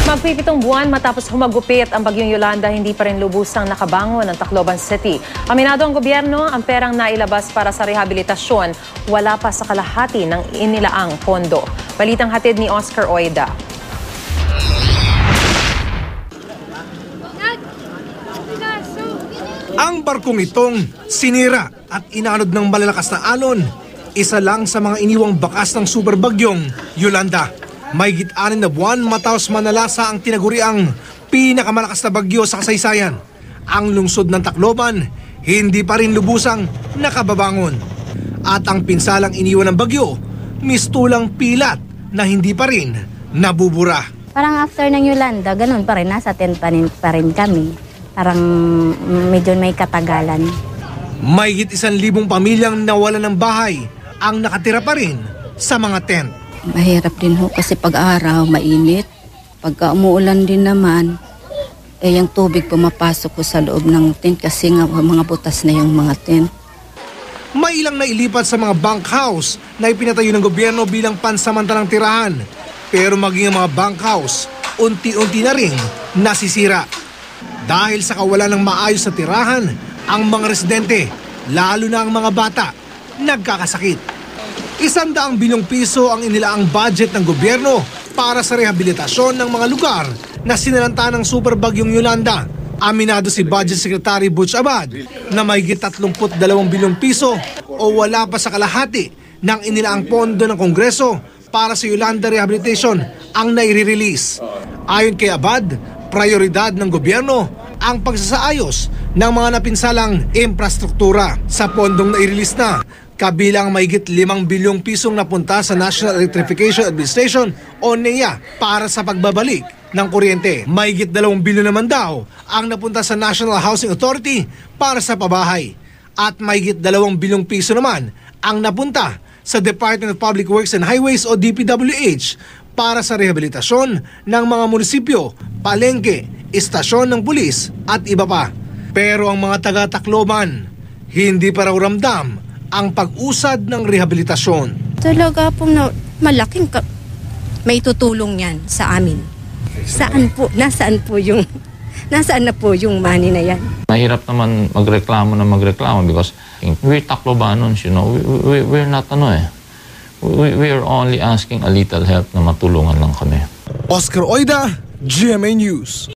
Magpipitong buwan matapos humagupit ang bagyong Yolanda, hindi pa rin lubusang nakabangon ang Tacloban City. Aminado ang gobyerno, ang perang nailabas para sa rehabilitasyon wala pa sa kalahati ng inilaang pondo. Balitang hatid ni Oscar Oida. Ang barkong itong sinira at inanod ng malalakas na alon, isa lang sa mga iniwang bakas ng super bagyong Yolanda. Mahigit 6 na buwan matapos manalasa ang tinaguriang pinakamalakas na bagyo sa kasaysayan. Ang lungsod ng Tacloban hindi pa rin lubusang nakababangon. At ang pinsalang iniwan ng bagyo, mistulang pilat na hindi pa rin nabubura. Parang after ng Yolanda, ganun pa rin, nasa tent pa rin kami. Parang medyo may katagalan. Mahigit 1,000 pamilyang nawalan ng bahay ang nakatira pa rin sa mga tent. Mahirap din ho kasi pag-araw, mainit. Pagka umuulan din naman, yung tubig pumapasok ko sa loob ng tent kasi nga mga butas na yung mga tent. May ilang nailipat sa mga bunkhouse na ipinatayo ng gobyerno bilang pansamantalang tirahan. Pero maging ang mga bunkhouse, unti-unti na rin nasisira. Dahil sa kawalan ng maayos na tirahan, ang mga residente, lalo na ang mga bata, nagkakasakit. 100 bilyong piso ang inilaang budget ng gobyerno para sa rehabilitasyon ng mga lugar na sinalanta ng super bagyong Yolanda. Aminado si Budget Secretary Butch Abad na mahigit 32 bilyong piso o wala pa sa kalahati ng inilaang pondo ng Kongreso para sa Yolanda Rehabilitation ang naire-release. Ayon kay Abad, prioridad ng gobyerno ang pagsasaayos ng mga napinsalang infrastruktura sa pondong nairelease na. Kabilang mahigit 5 bilyong pisong napunta sa National Electrification Administration o NEA para sa pagbabalik ng kuryente. Mahigit 2 bilyon naman daw ang napunta sa National Housing Authority para sa pabahay. At mahigit 2 bilyong piso naman ang napunta sa Department of Public Works and Highways o DPWH para sa rehabilitasyon ng mga munisipyo, palengke, istasyon ng pulis at iba pa. Pero ang mga taga-Tacloban, hindi pa raw ramdam ang pag-usad ng rehabilitasyon. Talaga po na malaking may tutulong yan sa amin. Saan na po yung money na yan? Mahirap naman magreklamo because we're Taclobanons, we're not we are only asking a little help na matulungan lang kami. Oscar Oida, GMA News.